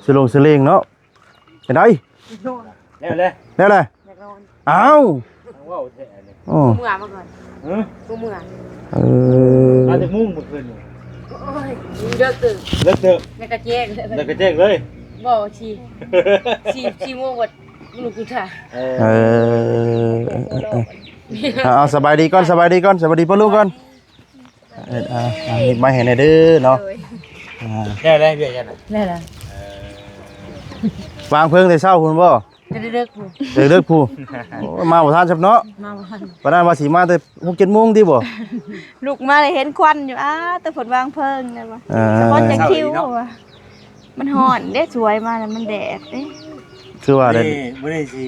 สลงสลิงเนาะไปไหนแล้วเลยแล้วเลยอ้าวว้าวแท้เลยโอ้เมื่อมาก่อนกูเมื่อมาจากมุ่งเมื่อคืนโอ้ยเลิกตื่นเลิกเถอะแล้วก็แจ้งแล้วก็แจ้งเลยบ่ชีโมงวัดลูกกูถ่าเอาสบายดีก่อนสบายดีก่อนสบายดีพ่อลูกก่อนนี่มาเห็นเด้อเนาะแน่เลยเบี้ยยันแน่ละวางเพิ่งแต่เช้าคุณบ่เลิกผู้เลิกผู้มาบ่ทันซับเนาะมาบ่ทันปานนั้นว่าสิมาแต่6-7 โมงติบ่ลูกมาเลยเห็นควันอยู่แต่ฝนวางเพิ่งได้บ่สปอนจังคิวว่ะมันฮ้อนเด้สวยมาแล้วมันแดดเด้คือว่าได้มื้อนี้สิ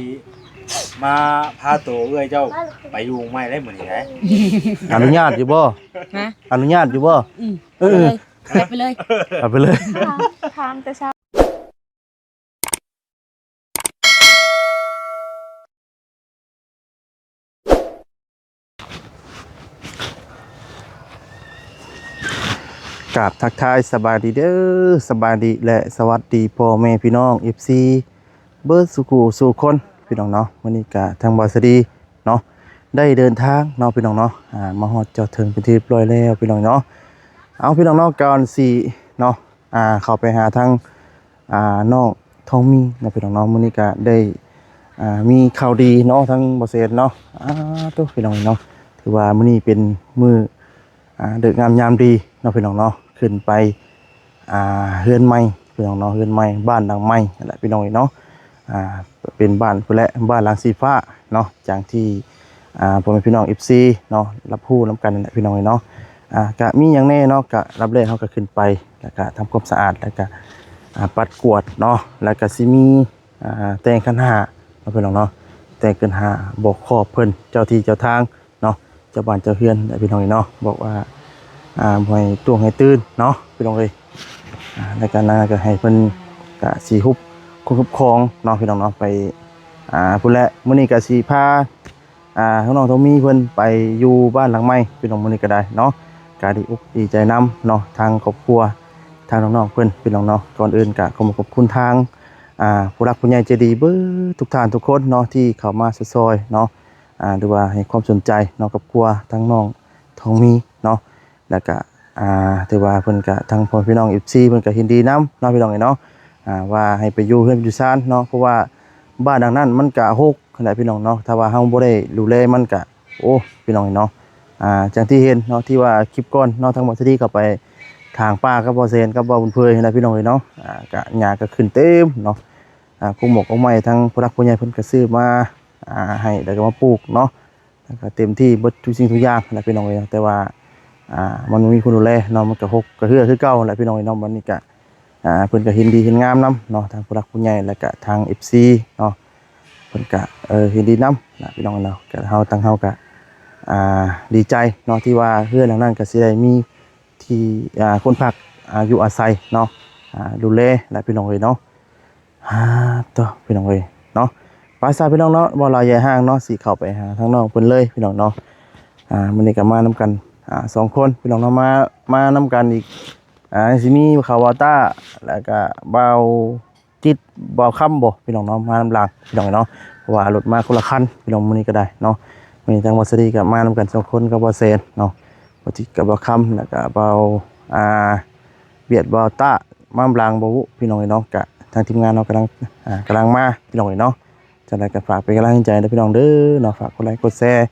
มาพาตัวเอ้ยเจ้าไปอยู่ไม่ได้มื้อนี้ได้อนุญาตอยู่บ่ฮะอนุญาตอยู่บ่ไปเลยเอาไปเลยทางแต่เช้ากราบทักทายสบายดีเด้อสบายดีและสวัสดีพ่อแม่พี่น้อง FC เบิร์ดสุขุสู่คนพี่น้องเนาะวันนี้กะทางบริษัทเนาะได้เดินทางเนาะพี่น้องเนาะมาฮอดจอดถึงเป็นที่เรียบร้อยแล้วพี่น้องเนาะเอาพี่น้องเนาะก่อนสิเนาะเข้าไปหาทางน้องทองมีนะพี่น้องเนาะวันนี้กะได้มีข่าวดีเนาะทั้งบริษัทเนาะตัวพี่น้องเนาะถือว่ามื้อนี้เป็นมื้อเดือดงามยามดีเนาะพี่น้องเนาะขึ้นไปเฮือนใหม่พี่น้องเนาะเฮือนใหม่บ้านหลังใหม่นั่นแหละพี่น้องเนาะเป็นบ้านเพื่อและบ้านหลังสีฟ้าเนาะจากที่พ่อแม่พี่น้อง FC เนาะรับผู้นำกันนั่นแหละพี่น้องเนาะก็มีอย่างแน่เนาะก็รับแรกเขาก็ขึ้นไปแล้วก็ทำความสะอาดแล้วก็ปัดกวาดเนาะแล้วก็สิมีแต่งขันห้าเนาะพี่น้องเนาะแต่งขันห้าบอกขอบเพิ่นเจ้าที่เจ้าทางเนาะเจ้าบ้านเจ้าเฮือนพี่น้องเนาะบอกว่าให้ตวงให้ตื่นเนาะพี่น้องเลยในการนั้นก็ให้เพิ่นกะสีฮุบคุบคองเนาะพี่น้องเนาะไปพุ่นแหละมื้อนี้ก็สิพาน้องๆต้องมีเพิ่นไปอยู่บ้านหลังใหม่พี่น้องมื้อนี้ก็ได้เนาะก็ดีอกดีใจนํเนาะทางครอบครัวทางน้องๆเพิ่นพี่น้องเนาะก่อนอื่นก็ขอบคุณทางผู้รักผู้ใหญ่ใจดีเบิดทุกท่านทุกคนเนาะที่เข้ามาซอยเนาะหรือว่าให้ความสนใจเนาะกับครัวทั้งน้องทองมีเนาะแล้วก็ถือว่าเพิ่นก็ทางพ่อพี่น้อง FC เพิ่นก็ยินดีนํเนาะพี่น้องเนาะว่าให้ไปอยู่เฮือนอยู่ซ่านเนาะเพราะว่าบ้านดังนั้นมันก็ฮกขนาดพี่น้องเนาะถ้าว่าเฮาบ่ได้ดูแลมันก็โอ้พี่น้องเนาะจังที่เห็นเนาะที่ว่าคลิปก่อนเนาะทั้งหมดที่เข้าไปทางป้ากับบ่เซนกับบ่บุญเพยนะพี่น้องเนาะก็หญ้าก็ขึ้นเต็มเนาะกุหมกเอาไม้ทั้งผู้รักผู้ใหญ่เพิ่นก็ซื้อมาให้แล้วก็มาปลูกเนาะแล้วก็เต็มที่เบิดทุกสิ่งทุกอย่างนะพี่น้องเนาะแต่ว่ามันมีคนดูแลเนาะมันก็ฮกก็เฮือคือเก่าแหละพี่น้องเนาะวันนี้ก็เพิ่นก็เห็นดีเห็นงามนํเนาะทางผู้รักผู้ใหญ่แล้วก็ทาง FC เนาะเพิ่นก็เห็นดีนํนะพี่น้องเนาะก็เฮาตั้งเฮาก็ดีใจเนาะที่ว่าเฮือนหลังนั้นก็สิได้มีที่คนพักอยู่อาศัยเนาะดูแลและพี่น้องเอ้ยเนาะต่อพี่น้องเอ้ยเนาะไปซะพี่น้องเนาะบ่ลาใหญ่ห้างเนาะสิเข้าไปหาทางน้องเพิ่นเลยพี่น้องเนาะมื้อนี้ก็มานํกัน2 คนพี่น้องเนาะมานํกันอีกสิมีข่าววาต้าแล้วก็เบาจิตเบาค่ำบ่พี่น้องเนาะมานำหลังพี่น้องเนาะเพราะว่ารถมาคนละคันพี่น้องมื้อนี้ก็ได้เนาะมีทางวัสดีก็มานำกัน2 คนกับบ่เซนเนาะบ่จิตกับเบาค่ำแล้วก็เบาเบียดเบาต้ามานำหลังบ่พี่น้องเนาะก็ทางทีมงานเนาะกำลังมาพี่น้องเนาะจังได๋ก็ฝากเป็นกำลังใจให้พี่น้องเด้อเนาะฝากกดไลค์กดแชร์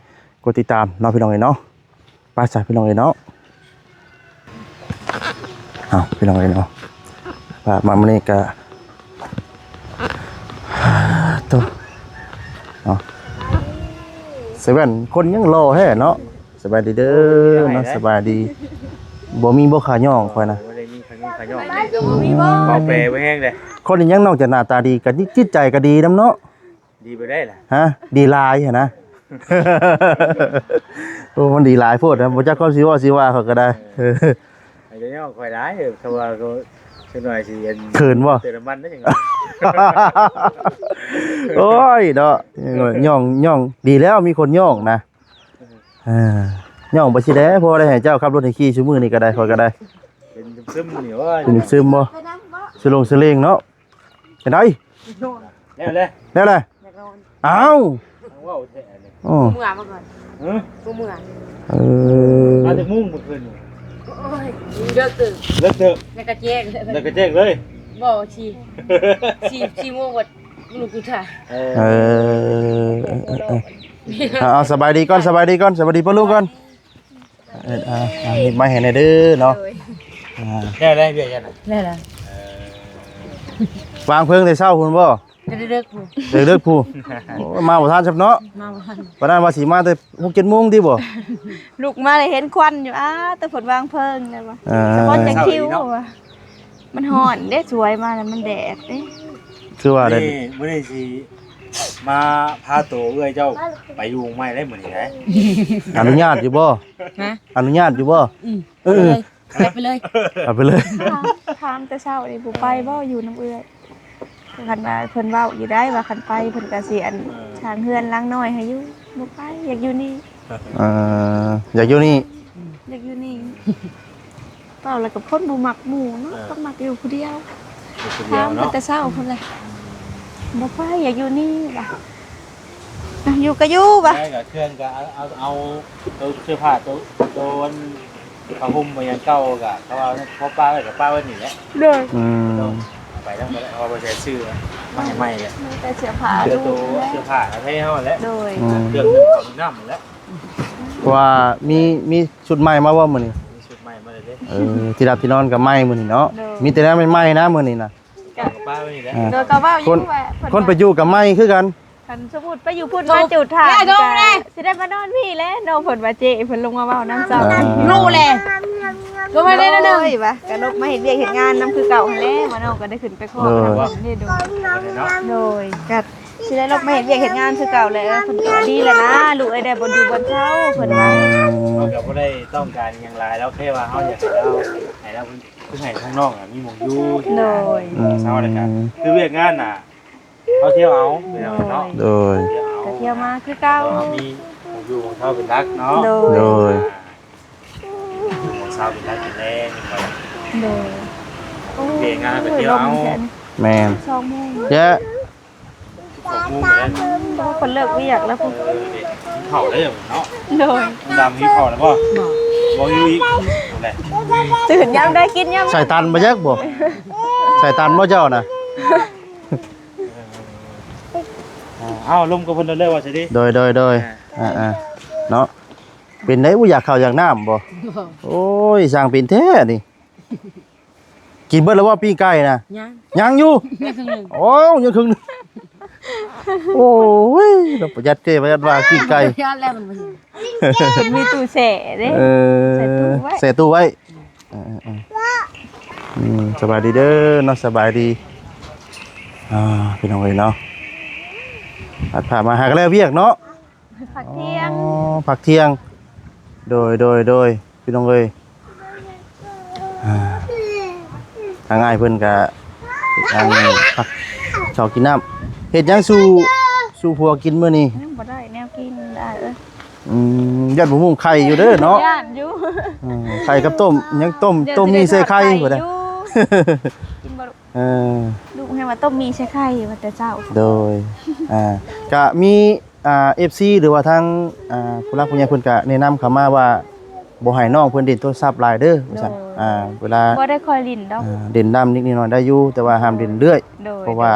กดติดตามเนาะพี่น้องเนาะไปจ้ะพี่น้องเนาะพี่น้องเนาะมามื้อนี้ก็ตัวเนาะเซเว่นคนยังรอแท้เนาะสบายดีเด้อเนาะสบายดีบ่มีบ่ขาย่องค่อยนะบ่ได้มีขาย่องบ่แปรไว้แห้งเลยคนนี้ยังนอกจากหน้าตาดีก็จิตใจก็ดีนำเนาะดีไปได้ล่ะฮะดีหลายหั่นนะโอ้มันดีหลายโพดนะบ่จักเขาสิว่าเขาก็ได้อาจจะย่องค่อยได้เพราะว่าก็สักหน่อยสิเขินบ่เติมน้ำมันได้จังไงโอ้ยเนาะย่องดีแล้วมีคนย่องนะย่องบ่สิได้พอได้ให้เจ้าขับรถให้ขี่ซุมื้อนี้ก็ได้ค่อยก็ได้เป็นซึมนี่ว่าเป็นซึมบ่สลงสลิงเนาะ เป็นได แล้วเลย แล้วเลย อยากนอน อ้าว ว้าวแท้เลย โอ้ เมื่อมาก่อน เออ กูเมื่อ มาจากมุ่งเมื่อคืนนี่ โอ้ยเลิกตื่น เลิกเถอะ ในกระเจี๊ยก เลิกกระแจกเลย บอกชีโมงวัดลูกกูถ่าย เออเอาสบายดีก่อนสบายดีก่อนสบายดีป้าลูกก่อนนี่มาเห็นเด้อเนาะ แค่ได้เบี้ยยันน่ะ นี่แหละ วางเพิ่งแต่เช้าคุณบ่ จะได้เลิกกู เลิกผู้มาบ่ทันซับเนาะ มาวัน ปานนั้นว่าสิมาแต่ 6-7 โมงติบ่ ลูกมาเลยเห็นควันอยู่แต่ฝนวางเพิ่งได้ปะ เออ สะพอนจากคิ้วว่ะมันห่อนเด้สวยมาแล้วมันแดดเด้ คือว่าได้ นี่มื้อนี้สิมาพาตัวเอื้อยเจ้าไปอยู่ไม่ได้มื้อนี้นะ อนุญาตอยู่บ่ ฮะ อนุญาตอยู่บ่ ไปเลย เอาไปเลย ถามแต่เช้านี่บ่ไปบ่อยู่น้ำเอื้อยคันว่าเพิ่นเว้าอยู่ได้ว่าคันไปเพิ่นก็สิอันทางเฮือนล้างน้อยให้อยู่บ่ไปอยากอยู่นี่ อยากอยู่นี่ อยากอยู่นี่เปล่าแล้วกับคนบ่มักหมู่เนาะต้องมักอยู่ผู้เดียว อยู่คนเดี ถา ยว ม เนาะ แต่เช้าเพิ่นเลยบ่ไปอยากอยู่นี่ล่ะอยู่ก็อยู่บ่ ได้กับเครื่องก็เอาตัวเสื้อผ้าตัวผ้าห่มมายังเก่าก็เขาเอาพอป้าไว้กับป้าไว้นี่แหละ เด้อ ไปทั้งหมดแล้วเอาไปใช้ชื่อมาให้ใหม่เลย แต่เสื้อผ้า เสื้อ ลู ตัว ก เสื้อผ้าให้เฮาแล้ว โดย เครื่องนึงของน้ำแล้ว ว่ามีชุดใหม่มาบ่มื้อนี้ มีชุดใหม่มาเลยเด้ ที่รับที่นอนก็ใหม่มื้อนี้เนาะมีแต่แนวใหม่ๆนะมื้อนี้น่ะ กับป้าไว้นี่แหละ โดยก็เว้าอยู่ว่า คนไปอยู่กับใหม่คือกัน คันสมมุติไปอยู่พุ่นมาจุดถ่านก็สิได้มานอนพี่แล้วโนเพิ่นว่าเจ้เพิ่นลงมาเว้าน้ำเจ้า รู้เลยรู้มาได้แล้วนึง โอ้ยว่ะกะนกมาเฮ็ดเวียกเฮ็ดงานนํคือเก่าหั่นแหละมาน้องก็ได้ขึ้นไปขอนี่ดู เนาะ โดยก็สิได้ลบมาเฮ็ดเวียกเฮ็ดงานคือเก่าแล้วเพิ่นก็ดีแล้วนะลูกเอ้ยได้บ่อยู่บนเช้าเพิ่นว่า เราก็บ่ได้ต้องการอย่างไรแล้วแค่ว่าเฮาอยากให้เราคือให้ข้างนอกมีหมองอยู่ โดย เช้าเลยครับคือเวียกงานน่ะเขาเที่ยวเอาเนาะ โดย ก็เที่ยวมาคือเก่า มีหมองอยู่ของเขาเป็นรักเนาะ โด โดย ของเช้าเป็นรักเป็นแรง โดยโอ้ เวียกงานไปเที่ยวเอา แม่น 2โมง เยอะ ของมุ่งไปแล้ว เพิ่นเลิกเวียกแล้วพุ่น เผาได้เนาะ โดย ดำมีเผาแล้วบ่บ่อยู่อีกแหละ ตื่นยามได้กินยาม ใส่ตันบ่ยักบ่ใส่ตันบ่เจ้าน่ะ อ้าวลมกับเพิ่นเด้อว่าสิดิ โดยเนาะเป็นได้บ่อยากข้าวอยากน้ำบ่โอ้ยสร้างเป็นแท้นี่กินเบิดแล้วว่าปิ้งไก่น่ะ ยัง ยังอยู่ นี่ครึ่งนึง โอ้ยังครึ่งนึงโอ้ยเราประหยัดเก้ประหยัดว่าปิ้งไก่ ยอดแล้วมัน เพิ่นมีตู้แช่เด้ ใส่ตู้ไว้สบายดีเด้อเนาะสบายดีพี่น้องเอ้ยเนาะผ่านมาหากันแล้วเวียกเนาะ ผักเที่ยง ผักเที่ยงโดยพี่น้องเอ้ยทางง่ายเพิ่นก็ทางผักชอบกินน้ำเฮ็ดหยังสู่ผัวกินมื้อนี้ ยังบ่ได้แนวกินได้ยัดหมูไข่อยู่เด้อเนาะ ย่านอยู่ ไข่กับต้มยังต้มมีใส่ไข่บ่ได้ กินบ่ ลู ลูกให้มาต้มมีใส่ไข่ว่าแต่เจ้า โดยก็มีFC หรือว่าทางผู้รักผู้ใหญ่เพิ่นก็แนะนำเข้ามาว่าบ่ให้น้องเพิ่นเด่นโทรศัพท์หลายเด้อว่าซั่นเวลา บ่ได้คอยลิ้นดอก เด่นน้ำนิดหน่อยได้อยู่แต่ว่าห้ามเด่นเรื่อย โดย เพราะว่า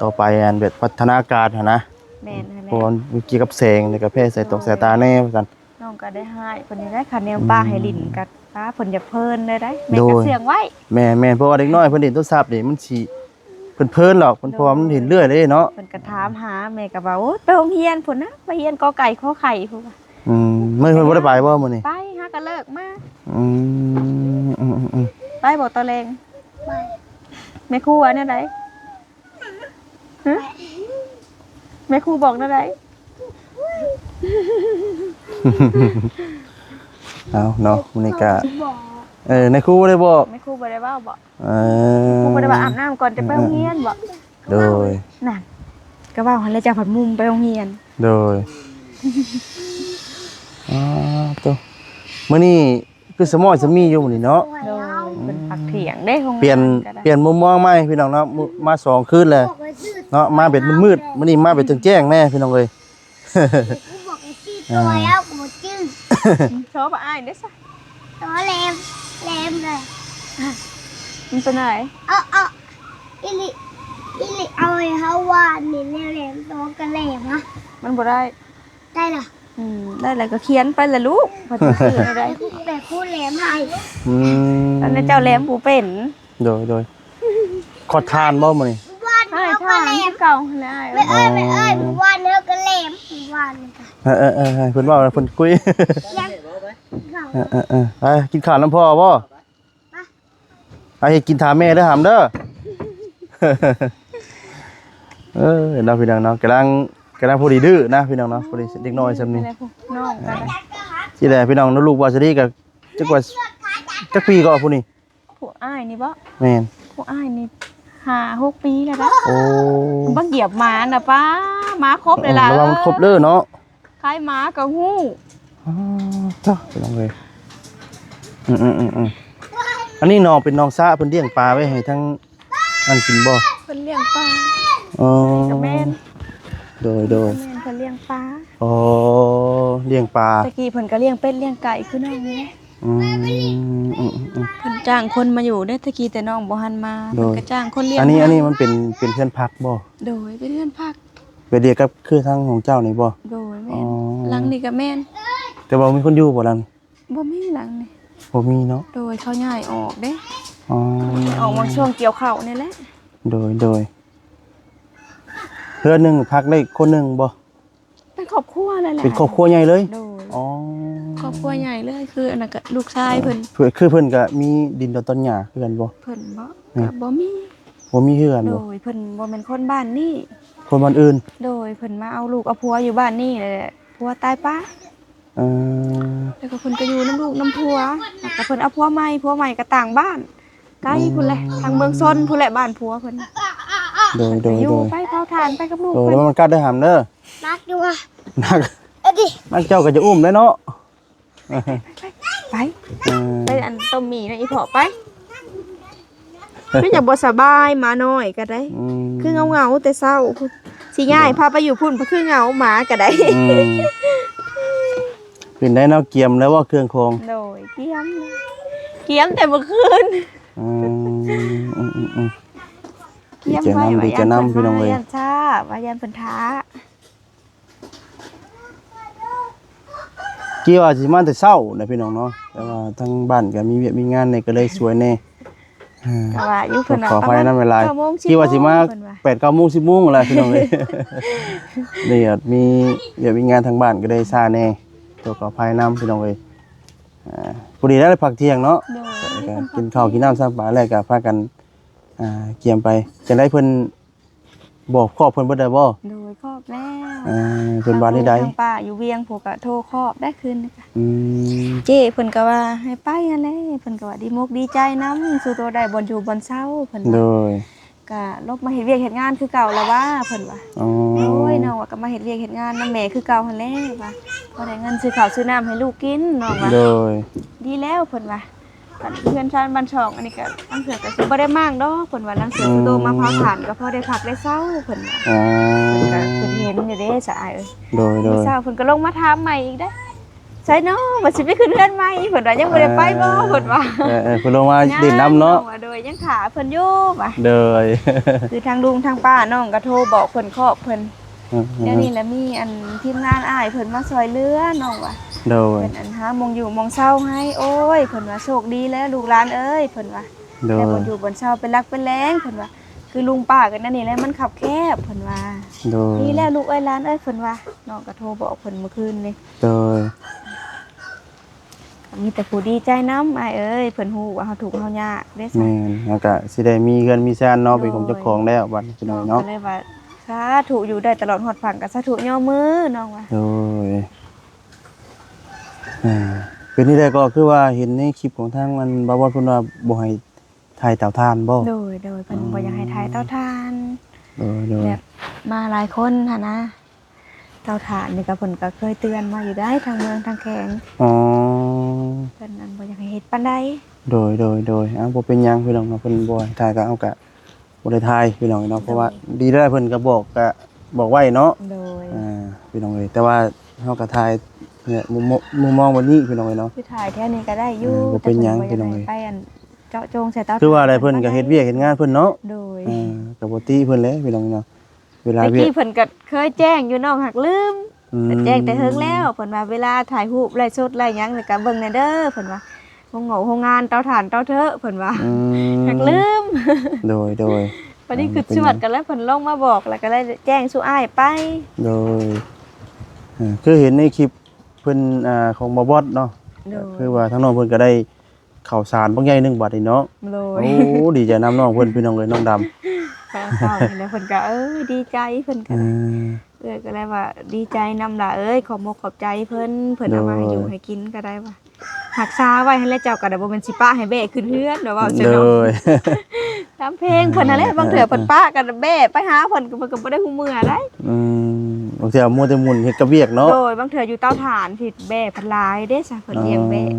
ต่อไปอันแบบพัฒนาการหั่นนะ แม่นหั่นแห เพราะ ละ มันเกี่ยวกับแสงแล้วก็แพ้ใส่ตกสายตาแน่ว่าซั่น น้องก็ได้ให้เพิ่นได้คันแนวป้าให้ลิ้นกัดป้าเพิ่นจะเพลินได้แม่ โด ก็ ย เสียงไว้ แม่เพราะว่าเด็กน้อยเพิ่นเด่นโทรศัพท์นี่มันสิเพิ่นเพลินหรอกเพิ่นเพราะว่ามันเห็นเรื่อยเลยเนาะ เพิ่นก็ถามหาแม่ก็ว่าโอ๊ยไปโรงเรียนพุ่นนะไปเรียนกอไก่ขอไข่พุ่นว่า มื้อเพิ่นบ่ได้ไปบ่มื้อนี้ ไปหาก็เลิกมา อืม ไปบ่ตะแลงแม่ครูว่าแนวใดฮะแม่ครูบอกแนวใด เอาเนาะมื้อนี้ก็ในครูได้บอก แม่ครูบ่ได้เว้าบ่ เอ ครูบ่ได้ว่าอาบน้ำก่อนจะไปโรงเรียนบ่ โดย นั่นก็เว้าหั่นแหละจ้ะผัดมุมไปโรงเรียน โดยตัวมื้อนี้คือสมอยสมีอยู่มื้อนี้เนาะ โดย เป็นผักเถียงได้ของ เปลี่ยน ก็ได้ เปลี่ยนมุมมองใหม่พี่น้องเนาะมาสองคืนเลยเนาะมาเป็นมืดๆมื้อนี้มาเป็นแจ้งๆแน่พี่น้องเอ้ย กูบอกไอ้ชื่อตัวแล้วกูบอกชื่อ ชอบอ้ายได้ซะ ตัวแหลมเลย มันเป็นอะไร เอาอิลิเอาไอ้เขาวาดนี่แหลมตัวกระแหลมนะ มันบ่ได้ ได้เหรอ ได้แล้วก็เขียนไปละลูกพอจะซื้ออะไร แต่พูดแหลมให้ อืม ตอนนี้เจ้าแหลมผู้เป็น โดยขอทานบ่มื้อนี้ วาด อ้าย เนื้อ ท่าก ระแหลม เก่าแล้ว ไม่เอ้ยมึงวาดเนื้อกระแหลมมึงวาดเลยค่ะ เพิ่นเว้าแล้วเพิ่นคุย ยังเขา ไปกินข้าวน้ำพ่อบ่ไปกินถามแม่เด้อหามเด้อ เราพี่น้องเนาะกำลังพอดีดื้อนะพี่น้องเนาะพอดีเด็กน้อยซำนี้ น้องกัน ที่แหละพี่น้องน้องลูกว่าสิดีก็จักว่าจักปีก็ผู้นี้ ผู้อ้ายนี่บ่ แม่น ผู้อ้ายนี่5-6 ปีแล้วนะ โอ้ บักเหยียบหมาน่ะป้าหมาครบเลยล่ะ ระวังมันครบเด้อเนาะ คล้ายหมากับฮู้ จ้าพี่น้องเอ้ยอันนี้น้องเป็นน้องซ่าเพิ่นเลี้ยงปลาไว้ให้ทั้งอันกินบ่ เพิ่นเลี้ยงปลา อ๋อ กับแม่น โดย แม่นเพิ่นเลี้ยงปลา อ๋อเลี้ยงปลา ตะกี้เพิ่นก็เลี้ยงเป็ดเลี้ยงไก่คือน้องนี่แหละ อืม เพิ่นจ้างคนมาอยู่ได้ตะกี้แต่น้องบ่หันมา โด เพิ่น ย ก็จ้างคนเลี้ยง อันนี้มันเป็นเพื่อนพักบ่ โดยเป็นเพื่อนพัก ไปเดียวกับคือทางของเจ้านี่บ่ โดย อ๋ แม่ อ นหลังนี่ก็แม่น แต่ว่ามีคนอยู่บ่ล่ะนี่ บ่มีหลังนี่ บ่มีเนาะ โดยเขาย้ายออกเด้ อ๋อ ออกมาช่วงเกี่ยวข้าวนี่แหละ โดยเพื่อนหนึงพักได้คนหนึงบ่ เป็นครอบครัวเลยแหละ เป็นครอบครัวใหญ่เลย โดย อ๋อ ครอบครัวใหญ่เลยคืออันนั้นก็ลูกชายเพิ่น คือเพิ่นก็มีดินดอนต้นหญ้าคือกันบ่ เพิ่นบ่ อืม ก็บ่มี บ่มีคือกัน โด บ่ ยเพิ่นบ่แม่นคนบ้านนี่ คนบ้านอื่น โดยเพิ่นมาเอาลูกเอาผัวอยู่บ้านนี่แหละผัวตายป้า เออ แล้วก็เพิ่นก็อยู่น้ำลูกน้ำผัวแล้วก็เพิ่นเอาผัวใหม่ก็ต่างบ้านไกลพุ่นแหละทางเมืองซนพุ่นแหละบ้านผัวเพิ่น โดย อยู่ไปเผาถ่านไปกับลูก โดย เพิ่ แล้ว น มันกัดได้หามเด้อ นักอยู่อ่ะ นัก เอาดิ นักเจ้าก็จะอุ้มได้เนาะ ไป เออ ไปอันต้มหมี่นะอีเพาะไปคืออยากบ่สบายหมาน้อยก็ได้ อืม คือเงาๆแต่เศร้าพุ่นสิง่ายพาไปอยู่พุ่นเพราะคือเหงาหมาก็ได้ อืมเป็นได้เนาะเกียมแล้วว่าเครื่องโครง โดยเกียมเลยเกียมแต่เมื่อคืน อืม เกียมไว้ ดีใจนำพี่น้องเอ้ย ยันช้าว่ายันเพิ่นท้า กี่ว่าสิมาแต่เช้านะพี่น้องเนาะแต่ว่าทางบ้านก็มีเวียกมีงานนี่ก็เลยสวยแน่อ่า ก็ว่าอยู่เพิ่น ขออภัยนำเวลา 9 โมง กี่ว่าสิมา เพิ่นว่า 8-9 โมง 10 โมงอะไรพี่น้องเอ้ย นี่อาจมีเวียกมีงานทางบ้านก็ได้ซ่าแน่ตัวขออภัยนำพี่น้องเอ้ยพอดีแล้วได้พักเที่ยงเนาะ โดย ก็กินข้าวกินน้ำซักปลาอะไรก็พากันเกี่ยมไปจะได้เพิ่นบอกครอบเพิ่นบ่ได้บ่ โดยครอบแล้ว เพิ่นว่าได้ใด ทางป้าอยู่เวียงผูกก็โทรครอบได้คืนนะคะ อืม เจ้เพิ่นก็ว่าให้ไปนั่นแหละเพิ่นก็ว่าดีมกดีใจนํสู่ตัวได้บ่อยู่บ่เศร้าเพิ่น โด ว่าย ก็ลบมาเฮ็ดเวียกเฮ็ดงานคือเก่าแล้วว่าเพิ่นว่า อ๋อ โอ้ยน้องว่าก็มาเฮ็ดเวียกเฮ็ดงานนำแม่คือเก่าหั่นแหละว่าพอได้เงินซื้อข้าวซื้อน้ำให้ลูกกินน้องว่า โดย ดีแล้วเพิ่นว่ากันเพื่อนชาติบ้านช่องอันนี้ก็อันเสือก็สิบ่ได้มากดอกเพิ่นว่าลังเสือคือโตมาเผาถ่านก็พอได้พักได้เช้าเพิ่นว่า อ๋อ เพิ่นก็เห็นอยู่เด้สะอายเอ้ย โดย มื้อเช้าเพิ่นก็ลงมาถามใหม่อีกเด้ใช่เนาะว่าสิไปขึ้นเรือนใหม่เพิ่นว่ายังบ่ได้ไปบ่เพิ่นว่า เพิ่นลงมาดินน้ำเนาะ ว่าโดยยังถาเพิ่นอยู่ว่า โดย คือทางลุงทางป้าน้องก็โทรบอกเพิ่นครอบเพิ่นเดี๋ยวนี้แหละมีอันทีมงานอ้ายเพิ่นมาซอยเรือน้องว่า โดย เพิ่นอันหามงอยู่มงเช้าให้โอ้ยเพิ่นว่าโชคดีแล้วลูกหลานเอ้ยเพิ่นว่า โด แต่ ย บ่อยู่บนเช้าเป็นรักเป็นแรงเพิ่นว่าคือลุงป้ากันนั่นนี่แหละมันขับแคบเพิ่นว่า โดย นี่แล้วลูกเอ้ยหลานเอ้ยเพิ่นว่าน้องก็โทรบอกเพิ่นเมื่อคืนนี่ โดย ก็มีแต่ผู้ดีใจนำอ้ายเอ้ยเพิ่นฮู้ว่าเฮาถูกข์เฮายากเด้ซะ แม่นแล้วก็สิได้มีเงินมีแสนเนาะเป็นของเจ้าของแล้วบัดนี้พี่น้องเนาะ ก็เลยว่าสาธุอยู่ได้ตลอดฮอดฝั่งก็สาธุย่อมือน้องว่า โดยเป็นนี่ได้ก็คือว่าเห็นในคลิปของทางมันบ่ว่าเพิ่นว่าบ่ให้ถ่ายเต่าทานบ่ โดยเพิ่นบ่อยากให้ทายเต้าทาน โดย แบบมาหลายคนหั่นนะเต้าทานนี่ก็เพิ่นก็เคยเตือนมาอยู่ได้ทางเมืองทางแขง อ๋อ เพิ่นนั่นบ่อยากให้เฮ็ดปานใด โดยบ่เป็นหยังพี่น้องเนาะเพิ่นบ่ให้ถ่ายก็เอาก็บ่ได้ถ่ายพี่น้องเนาะเพราะว่าดีแล้วเพิ่นก็บอกไว้เนาะ โดย พี่น้องเอ้ยแต่ว่าเฮาก็ถ่ายเนี่ยมุมมองวันนี้พี่น้องเอ้ยเนาะ คือถ่ายแค่นี้ก็ได้อยู่ บ่เป็นหยัง แต่ พี่น้อง เพิ่ เอ้ย ไปอันเจาะจงใส่เตา คือว่าอะไรเพิ่นก็เฮ็ดเวียกเฮ็ดงานเพิ่นเนาะ โดย ก็บ่ติเพิ่นแหละพี่น้องเนาะเวลา ตะ เวีย กี้ ก เพิ่นก็เคยแจ้งอยู่น้องหักลืม เพิ่นแจ้งแต่เฮิงแล้วเพิ่นว่าเวลาถ่ายรูปไลฟ์สดไลฟ์หยังนี่ก็เบิ่งแน่เด้อเพิ่นว่าโรงโรงงานเตาถ่านเตาเถอะเพิ่นว่า อืม หักลืม โดย วันนี้คือชวดกันแล้วเพิ่นลงมาบอกแล้วก็เลยแจ้งสู่อ้ายไป โดยคือเห็นในคลิปเพิ่นของบ่บอสเนาะ โดย คือว่าทั้งน้องเพิ่นก็ได้ข้าวสารบางใหญ่หนึงบาทนี่เนาะ โดย โอ้ดีใจนํน้องเพิ่นพี่น้องเอ้ยน้องดำ เศร้าๆนี่แหละเพิ่นก็ดีใจเพิ่นก็ก็เลยว่าดีใจนำล่ะขอบมกขอบใจเพิ่นเอามาให้อยู่ให้กินก็ได้ว่าหักษาไว้ให้แล้วเจ้าก็ได้บ่แม่นสิป้าให้แบะขึ้นเฮือนเด้อว่าจัง โด เนาะ ย ตามเพลงเพิ่นนั่นแหละบางเทื่อเพิ่นป้ากันแบะไปหาเพิ่นก็บ่ได้ฮู้มื้อได้ บางทีมัวแต่หมุนเฮ็ดกระเวียกเนาะ โดยบางเทื่ออยู่เตาถ่านที่แบะเพิ่นหลายเด้ซะเพิ่นเลี้ยงแบะ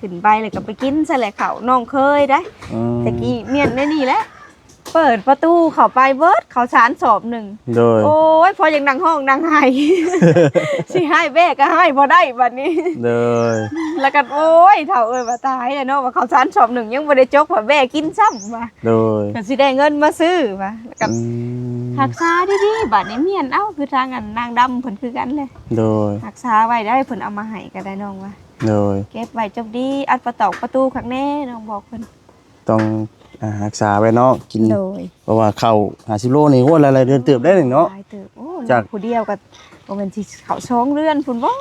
ขึ้นไปแล้วก็ไปกินซะแหละเขาน้องเคยได้ ตะกี้เมียนในนี่แหละเปิดประตูเข้าไปเบิดเขาชานสอบหนึ่ง โดย โอ้ยพออย่างดังห้องดังไห้ สิให้แบกก็ให้พอได้บัดนี้ โดย แล้วก็โอ้ยเฒ่าเอ้ยว่าตายแล้วเนาะว่าเขาชานสอบหนึ่งยังบ่ได้จกว่าแบกกินซ้ำว่า โดย ก็สิได้เงินมาซื้อว่าแล้วก็รักษาดีๆบัดนี้เมียนเอ้าคือทางอันนางดำเพิ่นคือกันเลย โดย รักษาไว้ได้เพิ่นเอามาให้ก็ได้น้องว่า โดย เก็บไว้จบดีอัดประตูข้างแน่น้องบอกเพิ่น ต้องรักษาไว้เนาะกิน โดย เพราะว่าเข้า50โลนี่โหหลายๆเดือนเติบได้เนาะ หลายเติบโอ้ จาก ผู้เดียวก็บ่แม่นสิเขาช่องเรือนพุ่นบ่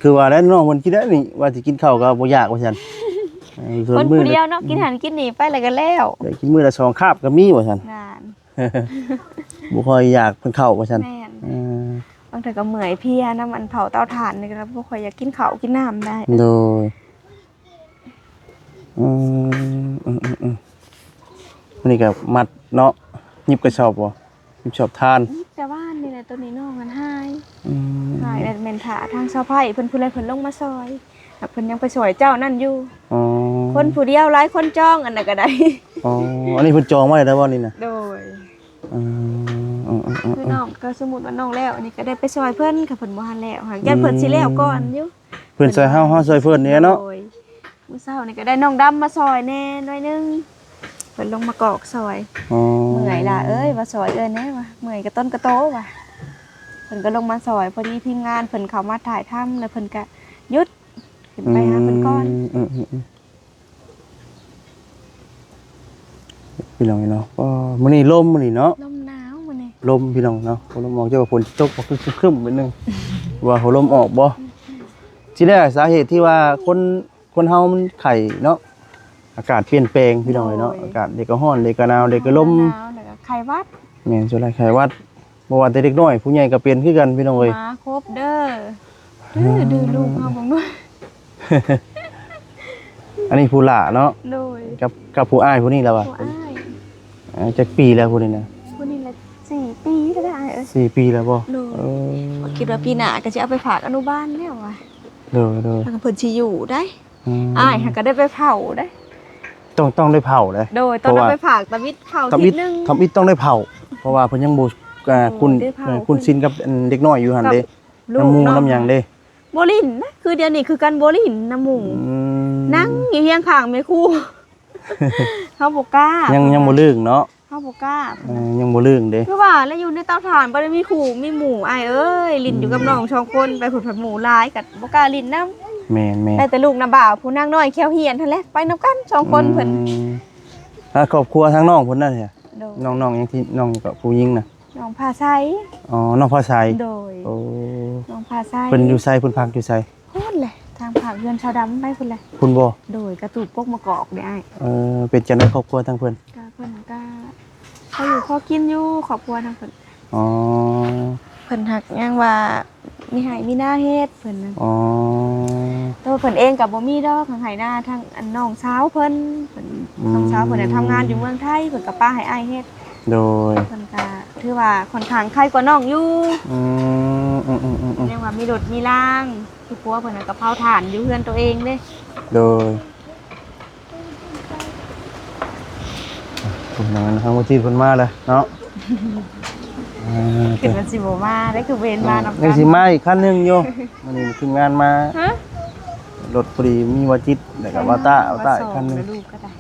คือว่าแล้วน้องเพิ่นคิดได้นี่ว่าสิกินข้าวก็บ่ยากว่าซั่นส่ คน มื้อ ผู้เดียวเนาะกินหันกินนี่ไปแล้วก็แล้ว ได้กินมื้อละ2คาบก็มีว่าซั่น นาน บ่ค่อยอยากเพิ่นเข้าว่าซั่น แม่น เออบ างเทื่อก็เมื่อยเพลียน้ำมันเผาเตาถ่านนี่ก็บ่ค่อยอยากกินข้าวกินน้ำได้ โดยวันนี้ก็มัดเนาะหยิบกระสอบบ่หยิบชอบทาน แต่ว่านี่แหละตัวนี้น้องมันหาย อืม หายแล้วแม่นถาทางชาวไผ่เพิ่นผู้ใดเพิ่นลงมาซอยแล้วเพิ่นยังไปซอยเจ้านั่นอยู่ อ๋อ คนผู้เดียวหลายคนจ้องอันนั้นก็ได้ อ๋ออันนี้เพิ่นจองไว้แล้วบ่นี่น่ะ โดย อืม คือน้องก็สมมุติว่าน้องแล้วอันนี้ก็ได้ไปซอยเพิ่นค่ะเพิ่นบ่ทันแล้วหากยันเพิ่นสิแล้วก่อนอยู่ เพิ่นซอยเฮาซอยเพิ่นเนี่ยเนาะ โดยมื้อเช้านี่ก็ได้น้องดำมาซอยแน่หน่อยนึงเพิ่นลงมากอกซอย อ๋อ เมื่อยล่ะว่าซอยแน่ว่ะเมื่อยกระต้นกระโตว่ะเพิ่นก็ลงมาซอยพอดีทีมงานเพิ่นเข้ามาถ่ายทำแล้วเพิ่นก็หยุดขึ้นไปหาเพิ่นก่อน พี่น้องเนาะก็มื้อนี้ลมมื้อนี้เนาะ ลมหนาวมื้อนี้ ลมพี่น้องเนาะลมออกจะว่าฝนตกบ่ครึ้มๆนิดนึงว่าหัวลมออกบ่ที่แรกสาเหตุที่ว่าคนเฮามันไข้เนาะอากาศเปลี่ยนแปลงพี่น้องเนาะอากาศเด็กก็ร้อนเด็กก็หนาวเด็กก็ลม หนาวแล้วก็ไข้หวัด แม่นส่วนหลายไข้หวัดบ่ว่าแต่เด็กน้อยผู้ใหญ่ก็เป็นคือกันพี่น้องเอ้ย มาครบเด้อดื้อลูกเฮาบ่ด้วย อันนี้ผู้หล่าเนาะ โดย กับผู้อ้ายผู้นี้แล้วว่ะ ผู้อ้าย จักปีแล้วผู้นี้นะ ผู้นี้ละ4 ปีก็ได้เอ้ย 4 ปีแล้วบ่ โดย เออ คิดว่าปีหน้าก็สิเอาไปฝากอนุบาลแล้วว่ะ เด้อ ทางเพิ่นสิอยู่ได้ ๆ อ้ายหักก็ได้ไปเผาได้ ต้องได้เผาเลย โดยตอนนั้นไปฝากตะวิทเผา ทำ ที อิฐ นึง ทำอิฐต้องได้เผา เพราะว่าเพิ่นยังบ่คุณ ได้เผา คุณชินกับอันเด็กน้อยอยู่หั่นเด้ ลูก น้ำมู เนาะ น้ำหยังเด้ โบลินนะคือเดี๋ยวนี้คือการโบลินน้ำหมู อืม นั่งอยู่เฮียงข้างแม่ครู เฮาบ่กล้า ยังบ่ลึกเนาะ เฮาบ่กล้า ยังบ่ลึกเด้ คือว่าแล้วอยู่ในเตาถ่านบ่ได้มีขู่มีหมูอ้ายเอ้ยลิ้นอยู่กับน้อง2คนไปผุดผัดหมูหลายกับ่กล้าลิ้นนำ แม่น ได้แต่ลูกน้าบ่าวผู้นางน้อยแควเฮียนหั่นแหละไปนำกัน2คนเพิ่น ถ้าครอบครัวทั้งน้องเพิ่นนั่นแหละ โดย น้องยังที่น้องกับผู้หญิงน่ะ น้องพาไซ อ๋อน้องพ่อชาย โดย โอ้ น้องพาไซ เพิ่นอยู่ไสเพิ่นพักอยู่ไส พูดเลยทางผักเฮือนชาวดำไปพุ่นเลย คุณบ่ โดยกระตูกปกมะกอกเด้อ้าย เป็นจังได๋ครอบครัวทั้งเพิ่น ก็เพิ่นก็เขาอยู่พอกินอยู่ครอบครัวทางเพิ่น อ๋อ เพิ่นหักยังว่ามีให้มีหน้าเฮ็ดเพิ่นน่ะ อ๋อ แต่ว่าเพิ่นเองก็บ่มีดอกทางให้หน้าทางอันน้องสาวเพิ่นน้องสาวเพิ่นน่ะทำงานอยู่เมืองไทยเพิ่นก็ป้าให้อ้ายเฮ็ด โดย เพิ่นก็ถือว่าค่อนข้างใครกว่าน้องอยู่ อืม เรียกว่ามีรถมีล่างคือผัวเพิ่นน่ะก็เผาถ่านอยู่เฮือนตัวเองเด้ โดย คุณนอนทางวัดจีนเพิ่นมาแล้วเนาะ คือมันสิบ่มาได้คือเวนมานำ ยังสิมาอีกคันหนึงอยู่มื้อนี้ทีมงานมา ฮะ รถพอดีมีวัดจิตแล้วก็วาต้าอีกคันหนึง ลูกก็ได้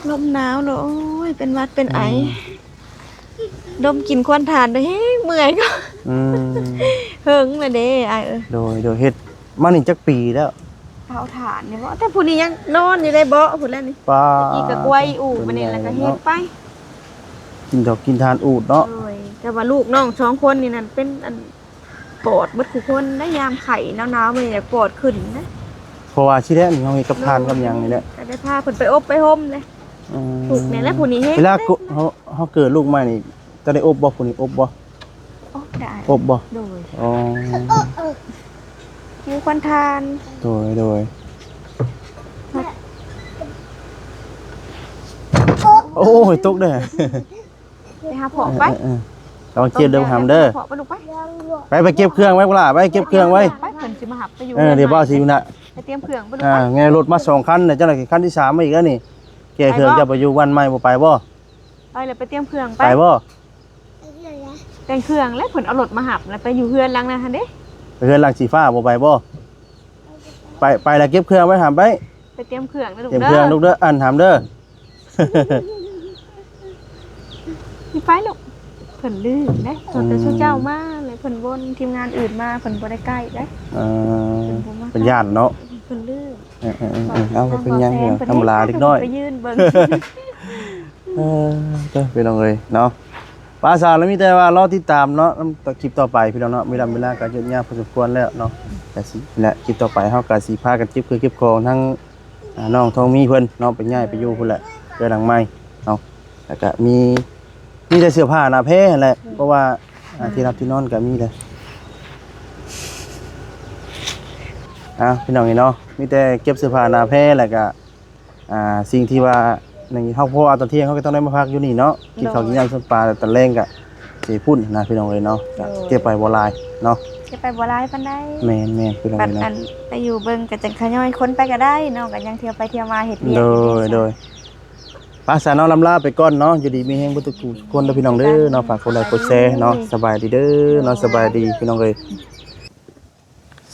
ลมหนาวเนอะโอ้ยเป็นหวัดเป็นไอดมกลินควันถ่านเด้อเฮ้ยเมื่อยก็ อืม เฮิงเลยเด้ไอเอ้ย โดยเฮ็ดมานี่จักปีแล้ว เผาถ่านเนี่ยบ่แต่ผู้นี้ยังนอนอยู่ในเบาะพุ่นแล้วนี่ ป้า อีกก็กล้วยอู่มานี่แล้วก็เฮ็ดไป กินดอกกินทานอูดเนาะ โอ้ยแต่ว่าลูกน้องสองคนนี่นั่นเป็นอันปอดเบิดทุกคนได้ยามไข่หนาวๆมื้อนี้ปอดขึ้นนะ เพราะว่าชีแรกนี่เฮาเฮ็ดกับทานกับหยังนี่แหละ ก็ได้พาเพิ่นไปอบไปห่มเลย อืม ถูกเนี่ยแล้วผู้นี้เฮ็ด เวลากุเฮาเกิดลูกมานี่จะได้อบบ่ผู้นี้อบบ่ โอ้ได้ อบบ่ โดย อ๋อ คิวควันทาน โดยโอ้ยตกเด้อ ไปหาเพาะไป ระวังเจ็บเด้อหามเด้อ เพาะไปลูกไป ไปเก็บเครื่องไว้พุ่นล่ะไปเก็บเครื่องไว้ ไปเพิ่นสิมาหับไปอยู่ เดี๋ยวบ่สิอยู่น่ะ ไปเตรียมเครื่องไปลูก ไงรถมา2คันน่ะจังได๋คันที่3มาอีกแล้วนี่แกเครื่องจะไปอยู่วันใหม่บ่ไปบ่ ไปเลยไปเตรียมเครื่องไป ไปบ่ แต่งเครื่องแล้วเพิ่นเอารถมาหับแล้วไปอยู่เฮือนหลังนั้นหั่นเด้ ไปเฮือนหลังสีฟ้าบ่ไปบ่ไปแล้วเก็บเครื่องไว้หามไป ไปเตรียมเครื่องนะลูก เตรียม เด้ เครื่อง อ ลูกเด้ออันหามเด้อ สิไปลูกเพิ่นลืมเด้เพิ่นเป็นชูเจ้ามาเลยเพิ่นวนทีมงานอื่นมาเพิ่นบ่ได้ใกล้เด้ เออเป็นญาติเนาะ เพิ่นลืม เอาไปเป็นหยังเนี่ยธรรมดาเล็กน้อย ไปยืนเบิ่ง พี่น้องเอ้ยเนาะภาษาแล้วมีแต่ว่ารอติดตามเนาะคลิปต่อไปพี่น้องเนาะมีเวลาก็หยุดยาวพอสมควรแล้วเนาะแต่สิและคลิปต่อไปเฮาก็สิพากันเก็บของทั้งน้องทองมีเพิ่นเนาะไปย้ายไปอยู่พุ่นแหละเรือนหลังใหม่เนาะแล้วก็มีแต่เสื้อผ้าหน้าแพร่แหละเพราะว่าที่รับที่นอนก็มีเลยพี่น้องเนาะมีแต่เก็บเสื้อผ้าหน้าแพร่แล้วก็สิ่งที่ว่าในเฮาเพราะว่าตอนเที่ยงเขาก็ต้องได้มาพักอยู่นี่เนาะกินข้าวกินยำส้มปลาตอนแรงก็สิพุ่นนะพี่น้องเอ้ยเนาะก็เก็บไปบ่หลายเนาะ จะไปบ่หลายปานใด แม่นพี่น้อง ปัด เอ้ย อั เนาะ นไปอยู่เบิ่งก็จังขย่อยคนไปก็ได้เนาะก็ยังเที่ยวไปเที่ยวมาเฮ็ดเวียก โดยภาษาน้องลำลาไปก่อนเนาะอยู่ดีมีแฮงบ่ทุกคนเด้อพี่น้องเด้อเนาะฝากกดไลค์กดแชร์เนาะสบายดีเด้อเนาะสบายดีพี่น้องเอ้ย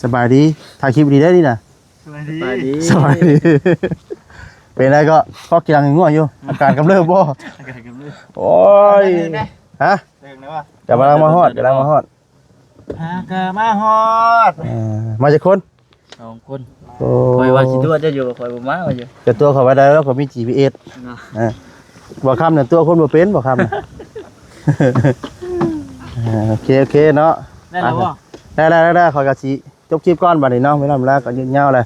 สบายดีถ่ายคลิปดีได้ดีน่ะ สบายดี สบายดี เป็นไรก็ข้อกีฬาง่วงอยู่อาการกำเริบบ่ อากาศกำลัง โอ้ยฮะ เรื่องนะว่า กำลังมาฮอด อากามาฮอด มาจากคน 2 คน โอ้ คอยว่าสิตัวจะอยู่คอยบ่มาว่าอยู่ แต่ตัวเขาไว้ได้แล้วก็มี GPS เนาะ บ่คำเนี่ยตัวคนบ่เป็นบ่คำน่ะ โอเคเนาะ ได้แล้วบ่ ได้ขอยกะสิจบคลิปก่อนบัดนี้เนาะไม่นำแล้วก็ยืนยาวเลย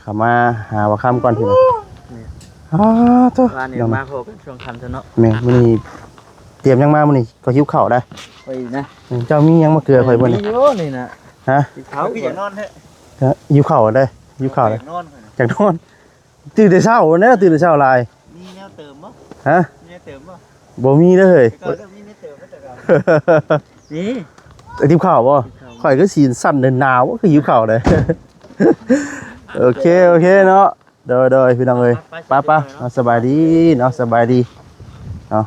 เข้ามาหาว่าคำก่อนพี่น้องตัว ว่านี่มาพบกันช่วงค่ำซะเนาะ แม่มื้อนี้เตรียมยังมามื้อนี้ก็หิวข้าวได้ ไปนะ เจ้ามียังมาเกลือข่อยบ่นี่ มีอยู่นี่นะ ฮะ เขาก็อยากนอนแท้ หิวข้าวได้หิวข้าว อ ได้ ยากนอนข่อยน่ะ จากนอนตื่นแต่เช้าเด้อตื่นแต่เช้าหลาย มีแนวเติมบ่ ฮะ มีแนวเติมบ่ บ่มีเด้อเฮ้ย ก็เริ่มมีแนวเติมมาแต่ก็นี่ ไอ้ทิพข้าวบ่ข่อยก็สีสั่นเดินหนาวก็คือหิวข้าวเลยโอเคเนาะโดยพี่น้องเอ้ยไปเอาสบายดีเนาะสบายดีเนาะ